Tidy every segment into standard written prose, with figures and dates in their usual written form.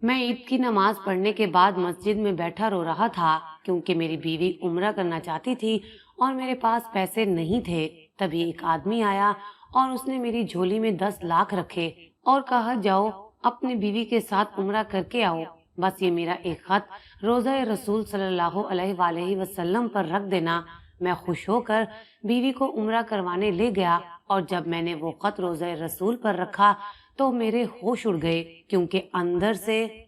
मैं ईद की नमाज पढ़ने के बाद मस्जिद में बैठा रो रहा था क्योंकि मेरी बीवी उम्रा करना चाहती थी और मेरे पास पैसे नहीं थे। तभी एक आदमी आया और उसने मेरी झोली में 10 लाख रखे और कहा, जाओ अपनी बीवी के साथ उम्रा करके आओ। बस ये मेरा एक खत रोज़ा रसूल सल्लल्लाहु अलैहि वसल्लम पर रख देना। मैं खुश होकर बीवी को उम्रा करवाने ले गया और जब मैंने वो खत रोज़ा रसूल पर रखा तो मेरे होश उड़ गए, क्योंकि अंदर से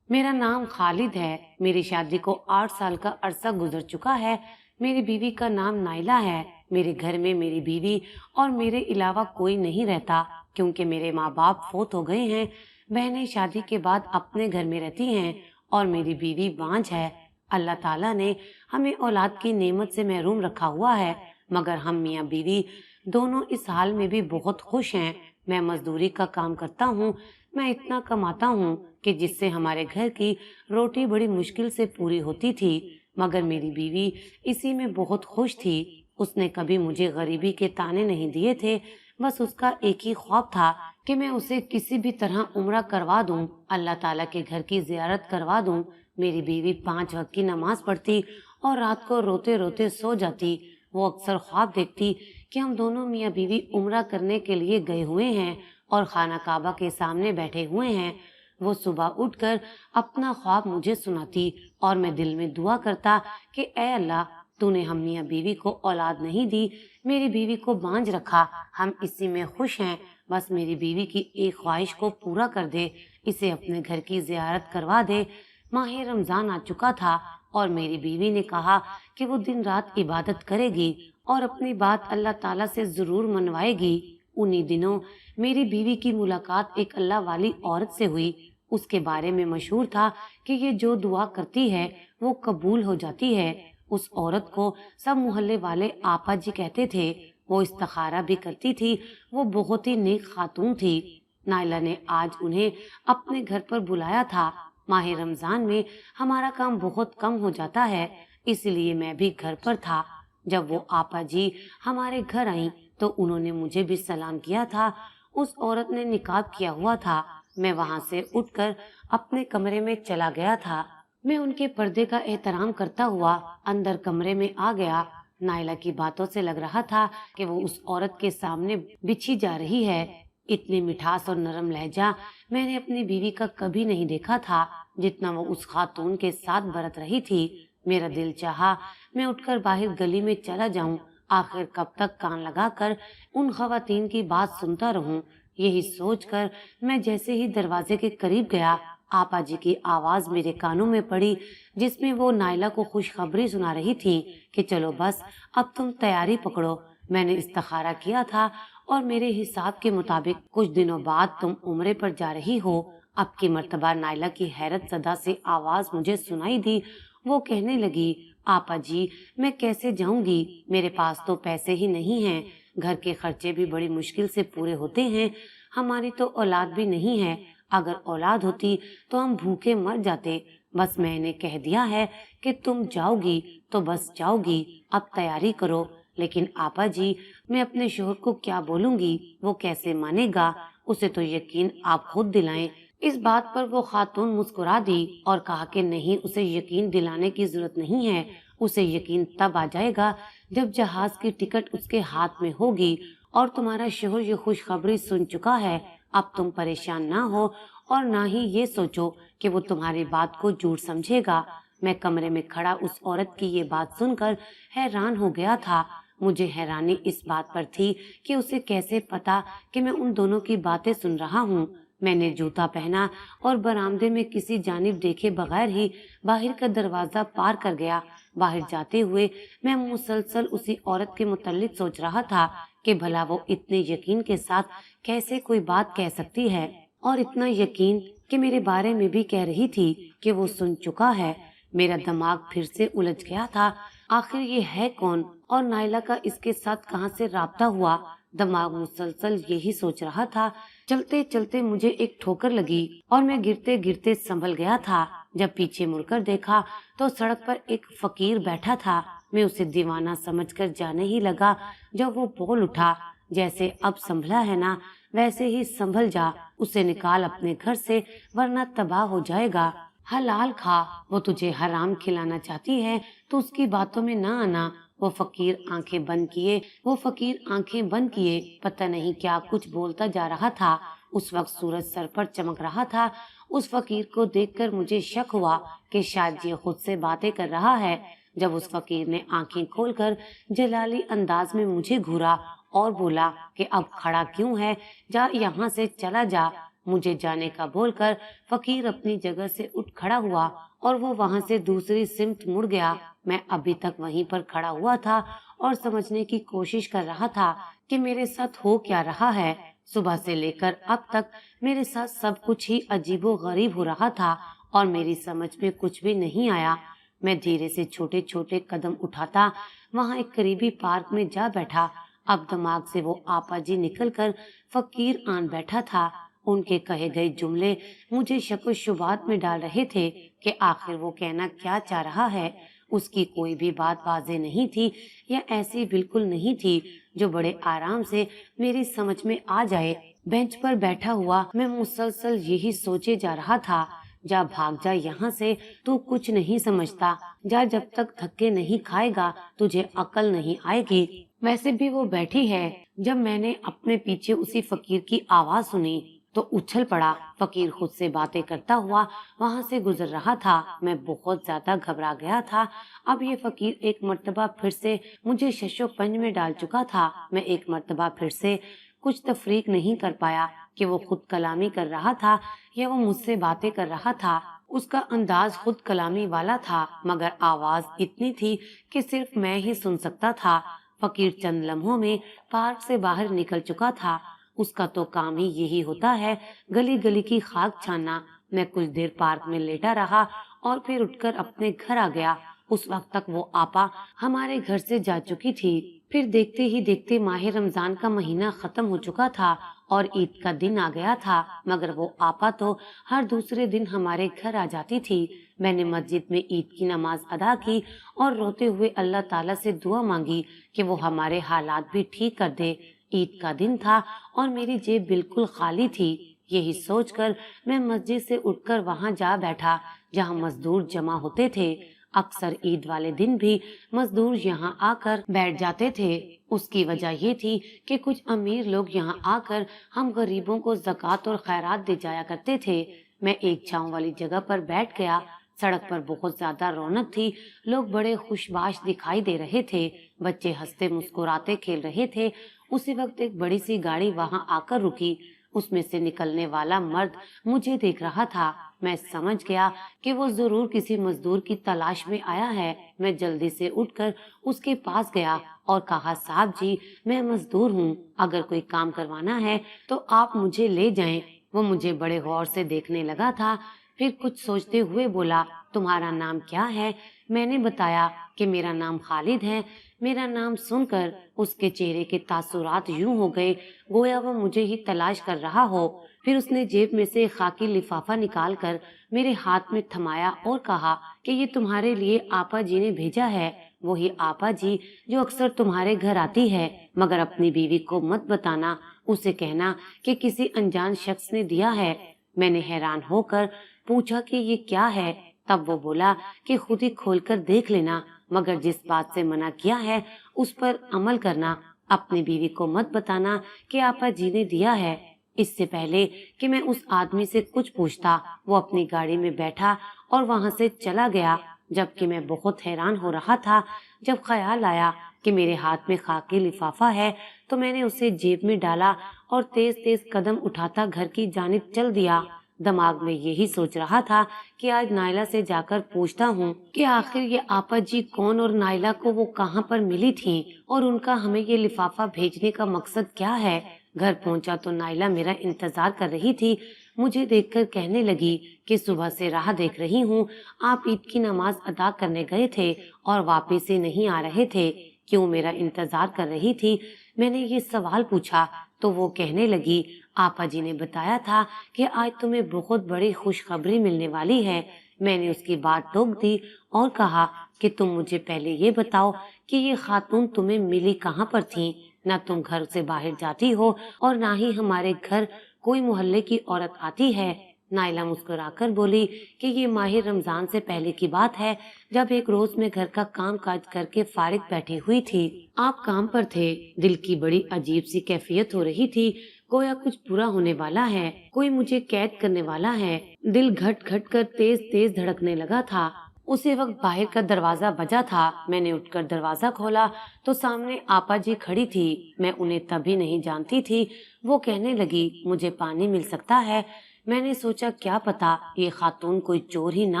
मेरा नाम खालिद है। मेरी शादी को 8 साल का अरसा गुजर चुका है। मेरी बीवी का नाम नाइला है। मेरे घर में मेरी बीवी और मेरे अलावा कोई नहीं रहता, क्योंकि मेरे माँ बाप फोत हो गए हैं। बहनें शादी के बाद अपने घर में रहती हैं और मेरी बीवी बांझ है। अल्लाह ताला ने हमें औलाद की नेमत से महरूम रखा हुआ है, मगर हम मियाँ बीवी दोनों इस हाल में भी बहुत खुश हैं। मैं मजदूरी का काम करता हूँ। मैं इतना कमाता हूँ कि जिससे हमारे घर की रोटी बड़ी मुश्किल से पूरी होती थी, मगर मेरी बीवी इसी में बहुत खुश थी। उसने कभी मुझे गरीबी के ताने नहीं दिए थे। बस उसका एक ही ख्वाब था कि मैं उसे किसी भी तरह उम्रा करवा दूं, अल्लाह ताला के घर की जियारत करवा दूं। मेरी बीवी 5 वक्त की नमाज पढ़ती और रात को रोते रोते सो जाती। वो अक्सर ख्वाब देखती कि हम दोनों मियाँ बीवी उम्रा करने के लिए गए हुए हैं और खाना काबा के सामने बैठे हुए हैं। वो सुबह उठकर अपना ख्वाब मुझे सुनाती और मैं दिल में दुआ करता कि ए अल्लाह, तूने हम मियाँ बीवी को औलाद नहीं दी, मेरी बीवी को बांझ रखा। हम इसी में खुश हैं। बस मेरी बीवी की एक ख्वाहिश को पूरा कर दे, इसे अपने घर की जियारत करवा दे। माह रमजान आ चुका था और मेरी बीवी ने कहा कि वो दिन रात इबादत करेगी और अपनी बात अल्लाह ताला से जरूर मनवाएगी। उन्हीं दिनों मेरी बीवी की मुलाकात एक अल्लाह वाली औरत से हुई। उसके बारे में मशहूर था कि ये जो दुआ करती है वो कबूल हो जाती है। उस औरत को सब मोहल्ले वाले आपा जी कहते थे। वो इस्तिखारा भी करती थी। वो बहुत ही नेक खातून थी। नाइला ने आज उन्हें अपने घर पर बुलाया था। माह रमजान में हमारा काम बहुत कम हो जाता है, इसलिए मैं भी घर पर था। जब वो आपा जी हमारे घर आई तो उन्होंने मुझे भी सलाम किया था। उस औरत ने निकाब किया हुआ था। मैं वहां से उठकर अपने कमरे में चला गया था। मैं उनके पर्दे का एहतराम करता हुआ अंदर कमरे में आ गया। नाइला की बातों से लग रहा था कि वो उस औरत के सामने बिछी जा रही है। इतनी मिठास और नरम लहजा मैंने अपनी बीवी का कभी नहीं देखा था, जितना वो उस खातून के साथ बरत रही थी। मेरा दिल चाहा मैं उठकर बाहर गली में चला जाऊं। आखिर कब तक कान लगाकर उन खवातीन की बात सुनता रहूं। यही सोचकर मैं जैसे ही दरवाजे के करीब गया, आपा जी की आवाज मेरे कानों में पड़ी, जिसमें वो नाइला को खुशखबरी सुना रही थी कि चलो बस अब तुम तैयारी पकड़ो। मैंने इस्तिखारा किया था और मेरे हिसाब के मुताबिक कुछ दिनों बाद तुम उम्रे पर जा रही हो। अब की मर्तबा नाइला की हैरत सदा से आवाज मुझे सुनाई दी। वो कहने लगी, आपा जी मैं कैसे जाऊंगी, मेरे पास तो पैसे ही नहीं हैं। घर के खर्चे भी बड़ी मुश्किल से पूरे होते हैं। हमारी तो औलाद भी नहीं है। अगर औलाद होती तो हम भूखे मर जाते। बस मैंने कह दिया है कि तुम जाओगी तो बस जाओगी। अब तैयारी करो। लेकिन आपा जी मैं अपने शोहर को क्या बोलूंगी, वो कैसे मानेगा? उसे तो यकीन आप खुद दिलाएं। इस बात पर वो खातून मुस्कुरा दी और कहा कि नहीं, उसे यकीन दिलाने की जरूरत नहीं है। उसे यकीन तब आ जाएगा जब जहाज की टिकट उसके हाथ में होगी और तुम्हारा शोहर ये खुशखबरी सुन चुका है। अब तुम परेशान ना हो और ना ही ये सोचो कि वो तुम्हारी बात को झूठ समझेगा। मैं कमरे में खड़ा उस औरत की ये बात सुनकर हैरान हो गया था। मुझे हैरानी इस बात पर थी कि उसे कैसे पता कि मैं उन दोनों की बातें सुन रहा हूँ। मैंने जूता पहना और बरामदे में किसी जानिब देखे बगैर ही बाहर का दरवाजा पार कर गया। बाहर जाते हुए मैं मुसलसल उसी औरत के मुतालिक सोच रहा था कि भला वो इतने यकीन के साथ कैसे कोई बात कह सकती है, और इतना यकीन कि मेरे बारे में भी कह रही थी कि वो सुन चुका है। मेरा दिमाग फिर से उलझ गया था। आखिर ये है कौन और नाइला का इसके साथ कहां से राब्ता हुआ? दिमाग मुसलसल यही सोच रहा था। चलते चलते मुझे एक ठोकर लगी और मैं गिरते गिरते संभल गया था। जब पीछे मुड़कर देखा तो सड़क पर एक फकीर बैठा था। मैं उसे दीवाना समझकर जाने ही लगा जब वो बोल उठा, जैसे अब संभला है ना, वैसे ही संभल जा। उसे निकाल अपने घर से, वरना तबाह हो जाएगा। हलाल खा, वो तुझे हराम खिलाना चाहती है तो उसकी बातों में ना आना। वो फकीर आंखें बंद किए पता नहीं क्या कुछ बोलता जा रहा था। उस वक्त सूरज सर पर चमक रहा था। उस फकीर को देखकर मुझे शक हुआ कि शायद ये खुद से बातें कर रहा है। जब उस फकीर ने आंखें खोलकर जलाली अंदाज में मुझे घूरा और बोला कि अब खड़ा क्यों है, जा यहाँ से चला जा। मुझे जाने का बोलकर फकीर अपनी जगह से उठ खड़ा हुआ और वो वहां से दूसरी सिमत मुड़ गया। मैं अभी तक वहीं पर खड़ा हुआ था और समझने की कोशिश कर रहा था कि मेरे साथ हो क्या रहा है। सुबह से लेकर अब तक मेरे साथ सब कुछ ही अजीबो गरीब हो रहा था और मेरी समझ में कुछ भी नहीं आया। मैं धीरे से छोटे छोटे कदम उठाता वहां एक करीबी पार्क में जा बैठा। अब दिमाग से वो आपा जी निकलकर फकीर आन बैठा था। उनके कहे गए जुमले मुझे शक शुबात में डाल रहे थे कि आखिर वो कहना क्या चाह रहा है। उसकी कोई भी बात वाज़ेह नहीं थी या ऐसी बिल्कुल नहीं थी जो बड़े आराम से मेरी समझ में आ जाए। बेंच पर बैठा हुआ मैं मुसलसल यही सोचे जा रहा था, जा भाग जा यहाँ से, तू कुछ नहीं समझता, जा जब तक धक्के नहीं खाएगा तुझे अकल नहीं आएगी। वैसे भी वो बैठी है। जब मैंने अपने पीछे उसी फकीर की आवाज सुनी तो उछल पड़ा। फकीर खुद से बातें करता हुआ वहां से गुजर रहा था। मैं बहुत ज्यादा घबरा गया था। अब ये फकीर एक मर्तबा फिर से मुझे शशो पंज में डाल चुका था। मैं एक मर्तबा फिर से कुछ तफरीक नहीं कर पाया कि वो खुद कलामी कर रहा था या वो मुझसे बातें कर रहा था। उसका अंदाज खुद कलामी वाला था, मगर आवाज इतनी थी कि सिर्फ मैं ही सुन सकता था। फकीर चंद लम्हों में पार्क से बाहर निकल चुका था। उसका तो काम ही यही होता है, गली गली की खाक छानना। मैं कुछ देर पार्क में लेटा रहा और फिर उठकर अपने घर आ गया। उस वक्त तक वो आपा हमारे घर से जा चुकी थी। फिर देखते ही देखते माह रमजान का महीना खत्म हो चुका था और ईद का दिन आ गया था, मगर वो आपा तो हर दूसरे दिन हमारे घर आ जाती थी। मैंने मस्जिद में ईद की नमाज अदा की और रोते हुए अल्लाह ताला से दुआ मांगी कि वो हमारे हालात भी ठीक कर दे। ईद का दिन था और मेरी जेब बिल्कुल खाली थी। यही सोचकर मैं मस्जिद से उठकर वहां जा बैठा जहां मजदूर जमा होते थे। अक्सर ईद वाले दिन भी मजदूर यहाँ आकर बैठ जाते थे। उसकी वजह ये थी कि कुछ अमीर लोग यहाँ आकर हम गरीबों को ज़कात और खैरात दे जाया करते थे। मैं एक छांव वाली जगह पर बैठ गया। सड़क पर बहुत ज्यादा रौनक थी। लोग बड़े खुशबाश दिखाई दे रहे थे। बच्चे हंसते मुस्कुराते खेल रहे थे। उसी वक्त एक बड़ी सी गाड़ी वहां आकर रुकी। उसमें से निकलने वाला मर्द मुझे देख रहा था। मैं समझ गया कि वो जरूर किसी मजदूर की तलाश में आया है। मैं जल्दी से उठकर उसके पास गया और कहा, साहब जी, मैं मजदूर हूँ, अगर कोई काम करवाना है तो आप मुझे ले जाएं। वो मुझे बड़े गौर से देखने लगा था। फिर कुछ सोचते हुए बोला, तुम्हारा नाम क्या है? मैंने बताया कि मेरा नाम खालिद है। मेरा नाम सुनकर उसके चेहरे के तासुरात यूं हो गए गोया वो मुझे ही तलाश कर रहा हो। फिर उसने जेब में से खाकी लिफाफा निकालकर मेरे हाथ में थमाया और कहा कि ये तुम्हारे लिए आपा जी ने भेजा है। वही आपा जी जो अक्सर तुम्हारे घर आती है, मगर अपनी बीवी को मत बताना, उसे कहना कि किसी अनजान शख्स ने दिया है। मैंने हैरान होकर पूछा कि ये क्या है। तब वो बोला कि खुद ही खोलकर देख लेना, मगर जिस बात से मना किया है उस पर अमल करना। अपनी बीवी को मत बताना कि आपा जी ने दिया है। इससे पहले कि मैं उस आदमी से कुछ पूछता, वो अपनी गाड़ी में बैठा और वहां से चला गया। जबकि मैं बहुत हैरान हो रहा था। जब ख्याल आया कि मेरे हाथ में खाकी लिफाफा है तो मैंने उसे जेब में डाला और तेज तेज कदम उठाता घर की जानिब चल दिया। दिमाग में यही सोच रहा था कि आज नायला से जाकर पूछता हूँ कि आखिर ये आपा जी कौन और नायला को वो कहाँ पर मिली थी और उनका हमें ये लिफाफा भेजने का मकसद क्या है। घर पहुँचा तो नायला मेरा इंतजार कर रही थी। मुझे देखकर कहने लगी कि सुबह से राह देख रही हूँ, आप ईद की नमाज अदा करने गए थे और वापस ही नहीं आ रहे थे, क्यों मेरा इंतजार कर रही थी? मैंने ये सवाल पूछा तो वो कहने लगी, आपा जी ने बताया था कि आज तुम्हें बहुत बड़ी खुशखबरी मिलने वाली है। मैंने उसकी बात टोक दी और कहा कि तुम मुझे पहले ये बताओ कि ये खातून तुम्हें मिली कहाँ पर थी? ना तुम घर से बाहर जाती हो और ना ही हमारे घर कोई मोहल्ले की औरत आती है। नाइला मुस्कुराकर बोली कि ये माहिर रमजान से पहले की बात है, जब एक रोज मैं घर का काम काज करके फारिग बैठी हुई थी। आप काम पर थे। दिल की बड़ी अजीब सी कैफियत हो रही थी, गोया कुछ बुरा होने वाला है, कोई मुझे कैद करने वाला है। दिल घट घट कर तेज तेज धड़कने लगा था। उसी वक्त बाहर का दरवाजा बजा था। मैंने उठकर दरवाजा खोला तो सामने आपा जी खड़ी थी। मैं उन्हें तभी नहीं जानती थी। वो कहने लगी, मुझे पानी मिल सकता है? मैंने सोचा क्या पता ये खातून कोई चोर ही ना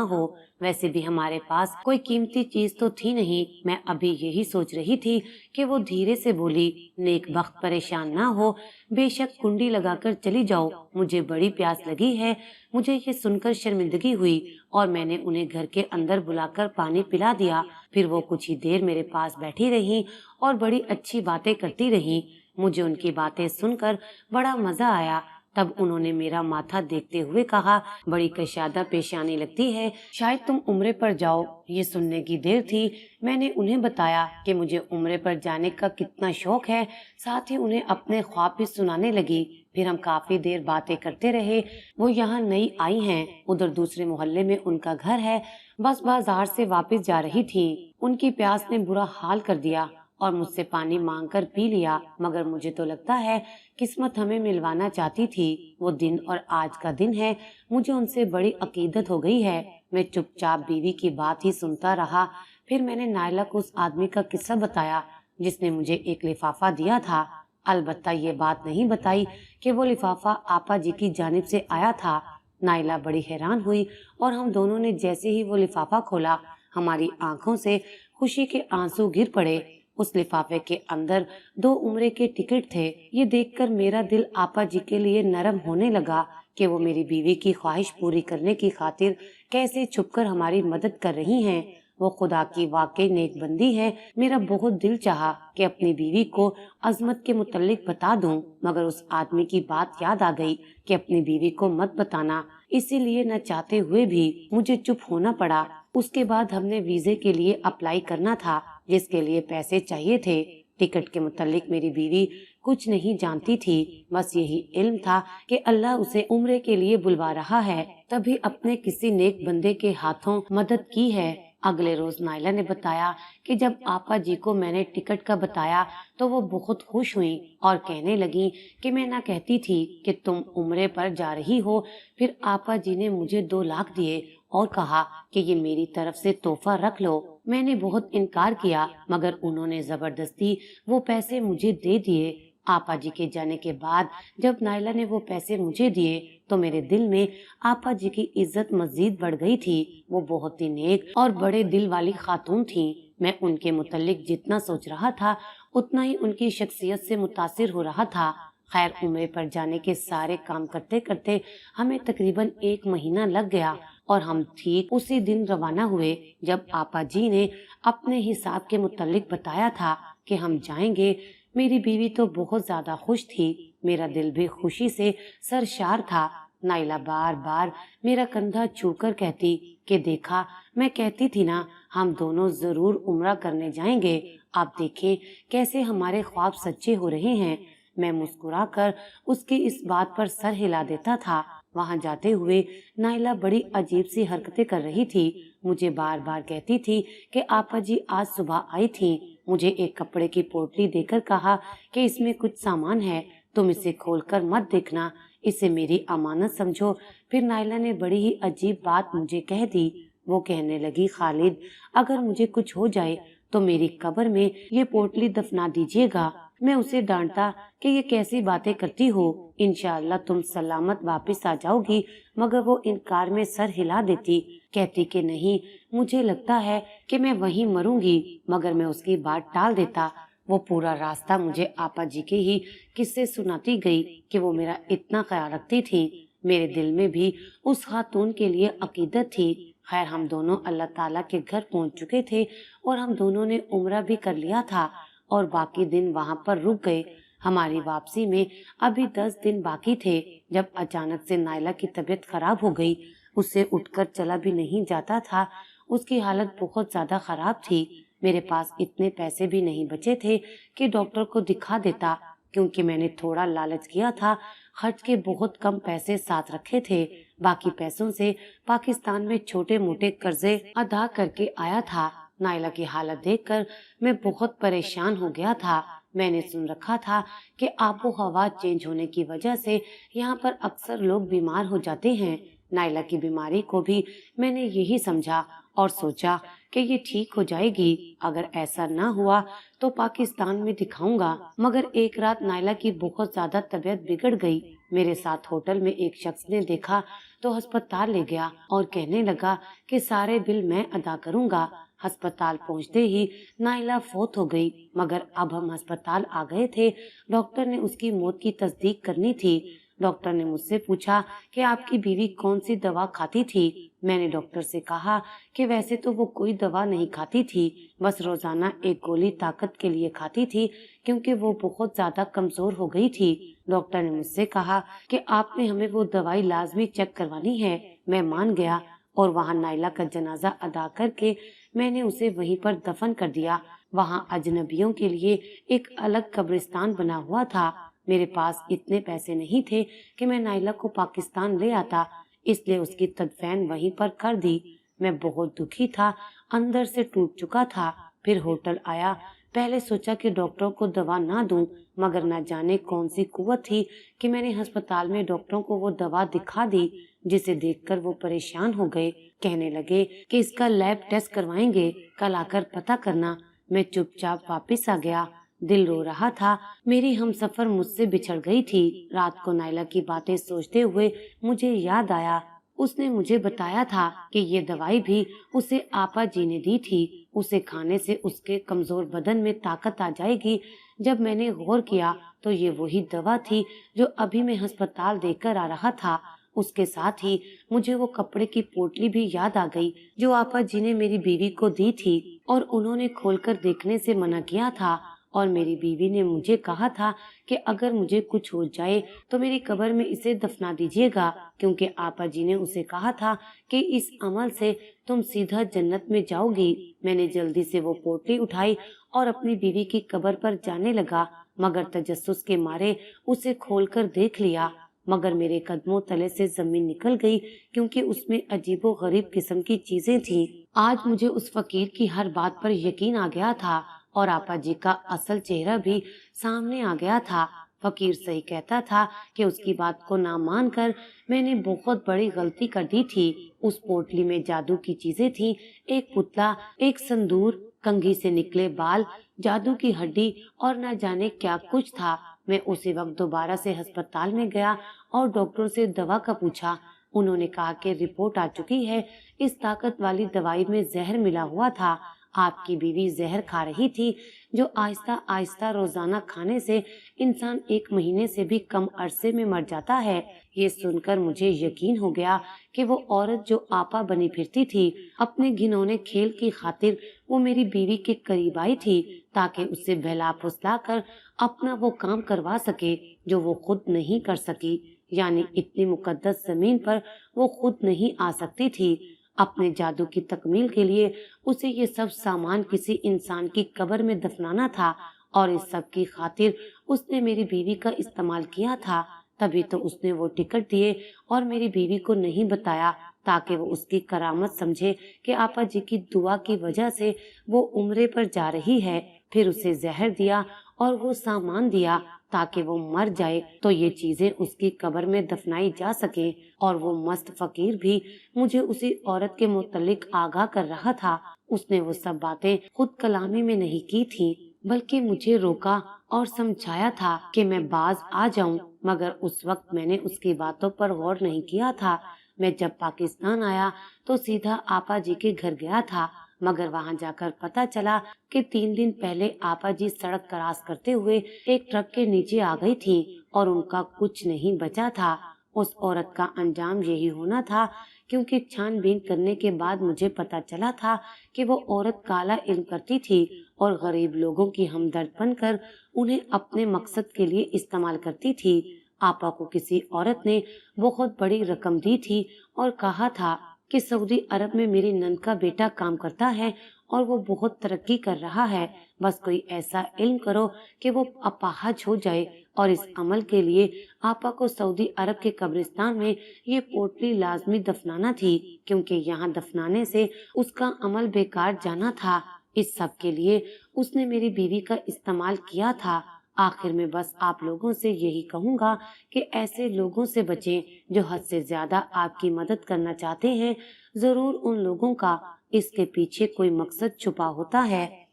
हो, वैसे भी हमारे पास कोई कीमती चीज तो थी नहीं। मैं अभी यही सोच रही थी कि वो धीरे से बोली, नेक बख्त परेशान ना हो, बेशक कुंडी लगाकर चली जाओ, मुझे बड़ी प्यास लगी है। मुझे ये सुनकर शर्मिंदगी हुई और मैंने उन्हें घर के अंदर बुलाकर पानी पिला दिया। फिर वो कुछ ही देर मेरे पास बैठी रही और बड़ी अच्छी बातें करती रही। मुझे उनकी बातें सुनकर बड़ा मजा आया। तब उन्होंने मेरा माथा देखते हुए कहा, बड़ी कशादा पेशानी लगती है, शायद तुम उम्रे पर जाओ। ये सुनने की देर थी। मैंने उन्हें बताया कि मुझे उम्रे पर जाने का कितना शौक है। साथ ही उन्हें अपने ख्वाब भी सुनाने लगी। फिर हम काफी देर बातें करते रहे। वो यहाँ नई आई हैं, उधर दूसरे मोहल्ले में उनका घर है। बस बाजार से वापस जा रही थी। उनकी प्यास ने बुरा हाल कर दिया और मुझसे पानी मांगकर पी लिया, मगर मुझे तो लगता है किस्मत हमें मिलवाना चाहती थी। वो दिन और आज का दिन है। मुझे उनसे बड़ी अकीदत हो गई है। मैं चुपचाप बीवी की बात ही सुनता रहा। फिर मैंने नायला को उस आदमी का किस्सा बताया जिसने मुझे एक लिफाफा दिया था। अलबत्ता ये बात नहीं बताई कि वो लिफाफा आपा जी की जानिब से आया था। नायला बड़ी हैरान हुई और हम दोनों ने जैसे ही वो लिफाफा खोला, हमारी आंखों से खुशी के आंसू गिर पड़े। उस लिफाफे के अंदर 2 उम्रे के टिकट थे। ये देखकर मेरा दिल आपा जी के लिए नरम होने लगा कि वो मेरी बीवी की ख्वाहिश पूरी करने की खातिर कैसे छुपकर हमारी मदद कर रही हैं। वो खुदा की वाकई नेक बंदी है। मेरा बहुत दिल चाहा कि अपनी बीवी को अजमत के मुतल्लिक बता दूं, मगर उस आदमी की बात याद आ गई कि अपनी बीवी को मत बताना। इसीलिए न चाहते हुए भी मुझे चुप होना पड़ा। उसके बाद हमने वीजे के लिए अप्लाई करना था, जिसके लिए पैसे चाहिए थे। टिकट के मुतल्लिक मेरी बीवी कुछ नहीं जानती थी। बस यही इल्म था कि अल्लाह उसे उम्रे के लिए बुलवा रहा है, तभी अपने किसी नेक बंदे के हाथों मदद की है। अगले रोज नायला ने बताया कि जब आपा जी को मैंने टिकट का बताया तो वो बहुत खुश हुई और कहने लगी कि मैं ना कहती थी कि तुम उम्रे पर जा रही हो। फिर आपा जी ने मुझे 2 लाख दिए और कहा कि ये मेरी तरफ से तोहफा रख लो। मैंने बहुत इनकार किया, मगर उन्होंने जबरदस्ती वो पैसे मुझे दे दिए। आपा जी के जाने के बाद जब नायला ने वो पैसे मुझे दिए तो मेरे दिल में आपा जी की इज्जत मजीद बढ़ गई थी। वो बहुत ही नेक और बड़े दिल वाली खातून थी। मैं उनके मुतल्लिक जितना सोच रहा था उतना ही उनकी शख्सियत से मुतासिर हो रहा था। खैर, उम्रे पर जाने के सारे काम करते करते हमें तकरीबन 1 महीना लग गया और हम ठीक उसी दिन रवाना हुए जब आपा जी ने अपने हिसाब के मुतल्लिक बताया था कि हम जाएंगे। मेरी बीवी तो बहुत ज्यादा खुश थी। मेरा दिल भी खुशी से सरशार था। नाइला बार बार मेरा कंधा छूकर कहती कि देखा, मैं कहती थी ना, हम दोनों जरूर उम्रा करने जाएंगे। आप देखें कैसे हमारे ख्वाब सच्चे हो रहे हैं। मैं मुस्कुराकर उसकी इस बात पर सर हिला देता था। वहां जाते हुए नाइला बड़ी अजीब सी हरकतें कर रही थी। मुझे बार बार कहती थी कि आपा जी आज सुबह आई थी। मुझे एक कपड़े की पोटली देकर कहा कि इसमें कुछ सामान है, तुम इसे खोलकर मत देखना, इसे मेरी अमानत समझो। फिर नाइला ने बड़ी ही अजीब बात मुझे कह दी। वो कहने लगी, खालिद, अगर मुझे कुछ हो जाए तो मेरी कब्र में ये पोटली दफना दीजिएगा। मैं उसे डांटा कि ये कैसी बातें करती हो, इंशाअल्लाह तुम सलामत वापस आ जाओगी, मगर वो इनकार में सर हिला देती, कहती कि नहीं, मुझे लगता है कि मैं वहीं मरूंगी, मगर मैं उसकी बात टाल देता। वो पूरा रास्ता मुझे आपा जी के ही किस्से सुनाती गई कि वो मेरा इतना ख्याल रखती थी। मेरे दिल में भी उस खातून के लिए अकीदत थी। खैर, हम दोनों अल्लाह ताला के घर पहुंच चुके थे और हम दोनों ने उम्रा भी कर लिया था और बाकी दिन वहां पर रुक गए। हमारी वापसी में अभी 10 दिन बाकी थे जब अचानक से नाइला की तबीयत खराब हो गई। उससे उठकर चला भी नहीं जाता था। उसकी हालत बहुत ज्यादा खराब थी। मेरे पास इतने पैसे भी नहीं बचे थे कि डॉक्टर को दिखा देता, क्योंकि मैंने थोड़ा लालच किया था। खर्च के बहुत कम पैसे साथ रखे थे। बाकी पैसों से पाकिस्तान में छोटे मोटे कर्जे अदा करके आया था। नायला की हालत देखकर मैं बहुत परेशान हो गया था। मैंने सुन रखा था कि आबो हवा चेंज होने की वजह से यहाँ पर अक्सर लोग बीमार हो जाते हैं। नायला की बीमारी को भी मैंने यही समझा और सोचा कि ये ठीक हो जाएगी। अगर ऐसा ना हुआ तो पाकिस्तान में दिखाऊंगा। मगर एक रात नायला की बहुत ज्यादा तबीयत बिगड़ गई। मेरे साथ होटल में एक शख्स ने देखा तो अस्पताल ले गया और कहने लगा कि सारे बिल मैं अदा करूंगा। अस्पताल पहुंचते ही नायला फौत हो गई। मगर अब हम अस्पताल आ गए थे। डॉक्टर ने उसकी मौत की तस्दीक करनी थी। डॉक्टर ने मुझसे पूछा कि आपकी बीवी कौन सी दवा खाती थी। मैंने डॉक्टर से कहा कि वैसे तो वो कोई दवा नहीं खाती थी, बस रोजाना एक गोली ताकत के लिए खाती थी क्योंकि वो बहुत ज्यादा कमजोर हो गई थी। डॉक्टर ने मुझसे कहा कि आपने हमें वो दवाई लाजमी चेक करवानी है। मैं मान गया और वहाँ नायला का जनाजा अदा करके मैंने उसे वहीं पर दफन कर दिया। वहाँ अजनबियों के लिए एक अलग कब्रिस्तान बना हुआ था। मेरे पास इतने पैसे नहीं थे कि मैं नायला को पाकिस्तान ले आता, इसलिए उसकी तदफीन वहीं पर कर दी। मैं बहुत दुखी था, अंदर से टूट चुका था। फिर होटल आया। पहले सोचा कि डॉक्टरों को दवा ना दूं, मगर न जाने कौन सी कुव्वत थी कि मैंने अस्पताल में डॉक्टरों को वो दवा दिखा दी, जिसे देखकर वो परेशान हो गए। कहने लगे कि इसका लैब टेस्ट करवाएंगे, कल आकर पता करना। मैं चुपचाप वापस आ गया। दिल रो रहा था। मेरी हमसफर मुझसे बिछड़ गई थी। रात को नायला की बातें सोचते हुए मुझे याद आया, उसने मुझे बताया था कि ये दवाई भी उसे आपा जी ने दी थी। उसे खाने से उसके कमजोर बदन में ताकत आ जाएगी। जब मैंने गौर किया तो ये वही दवा थी जो अभी मैं अस्पताल देकर आ रहा था। उसके साथ ही मुझे वो कपड़े की पोटली भी याद आ गई जो आपा जी ने मेरी बीवी को दी थी और उन्होंने खोलकर देखने से मना किया था। और मेरी बीवी ने मुझे कहा था कि अगर मुझे कुछ हो जाए तो मेरी कब्र में इसे दफना दीजिएगा, क्योंकि आपा जी ने उसे कहा था कि इस अमल से तुम सीधा जन्नत में जाओगी। मैंने जल्दी से वो पोटली उठाई और अपनी बीवी की कब्र पर जाने लगा, मगर तजस्सुस के मारे उसे खोलकर देख लिया। मगर मेरे कदमों तले से जमीन निकल गई, क्योंकि उसमें अजीबो गरीब किस्म की चीजें थीं। आज मुझे उस फकीर की हर बात पर यकीन आ गया था और आपा जी का असल चेहरा भी सामने आ गया था। फकीर सही कहता था कि उसकी बात को ना मानकर मैंने बहुत बड़ी गलती कर दी थी। उस पोटली में जादू की चीजें थीं, एक पुतला, एक संदूर, कंघी से निकले बाल, जादू की हड्डी और न जाने क्या कुछ था। मैं उसी वक्त दोबारा से अस्पताल में गया और डॉक्टर से दवा का पूछा। उन्होंने कहा कि रिपोर्ट आ चुकी है, इस ताकत वाली दवाई में जहर मिला हुआ था। आपकी बीवी जहर खा रही थी, जो आहिस्ता आहिस्ता रोजाना खाने से इंसान 1 महीने से भी कम अरसे में मर जाता है। ये सुनकर मुझे यकीन हो गया कि वो औरत जो आपा बनी फिरती थी, अपने घिनौने खेल की खातिर वो मेरी बीवी के करीब आई थी, ताकि उससे बहला फुसला कर अपना वो काम करवा सके जो वो खुद नहीं कर सकी। यानी इतनी मुकद्दस जमीन पर वो खुद नहीं आ सकती थी। अपने जादू की तकमील के लिए उसे ये सब सामान किसी इंसान की कब्र में दफनाना था, और इस सब की खातिर उसने मेरी बीवी का इस्तेमाल किया था। तभी तो उसने वो टिकट दिए और मेरी बीवी को नहीं बताया, ताकि वो उसकी करामत समझे कि आपा जी की दुआ की वजह से वो उम्रे पर जा रही है। फिर उसे जहर दिया और वो सामान दिया ताकि वो मर जाए तो ये चीजें उसकी कब्र में दफनाई जा सके। और वो मस्त फकीर भी मुझे उसी औरत के मुतल्लिक आगाह कर रहा था। उसने वो सब बातें खुद कलामी में नहीं की थी, बल्कि मुझे रोका और समझाया था कि मैं बाज आ जाऊं, मगर उस वक्त मैंने उसकी बातों पर गौर नहीं किया था। मैं जब पाकिस्तान आया तो सीधा आपा जी के घर गया था, मगर वहां जाकर पता चला कि 3 दिन पहले आपा जी सड़क क्रॉस करते हुए एक ट्रक के नीचे आ गई थी और उनका कुछ नहीं बचा था। उस औरत का अंजाम यही होना था, क्योंकि छानबीन करने के बाद मुझे पता चला था कि वो औरत काला इल्म करती थी और गरीब लोगों की हमदर्द बनकर उन्हें अपने मकसद के लिए इस्तेमाल करती थी। आपा को किसी औरत ने बहुत बड़ी रकम दी थी और कहा था کہ सऊदी अरब में मेरी नंद का बेटा काम करता है और वो बहुत तरक्की कर रहा है। बस कोई ऐसा इल्म करो कि वो अपाहज हो जाए, और इस अमल के लिए आपा को सऊदी अरब के कब्रिस्तान में ये पोटली लाजमी दफनाना थी, क्योंकि यहाँ दफनाने से उसका अमल बेकार जाना था। इस सब के लिए उसने मेरी बीवी का इस्तेमाल किया था। आखिर में बस आप लोगों से यही कहूंगा कि ऐसे लोगों से बचें जो हद से ज्यादा आपकी मदद करना चाहते हैं। जरूर उन लोगों का इसके पीछे कोई मकसद छुपा होता है।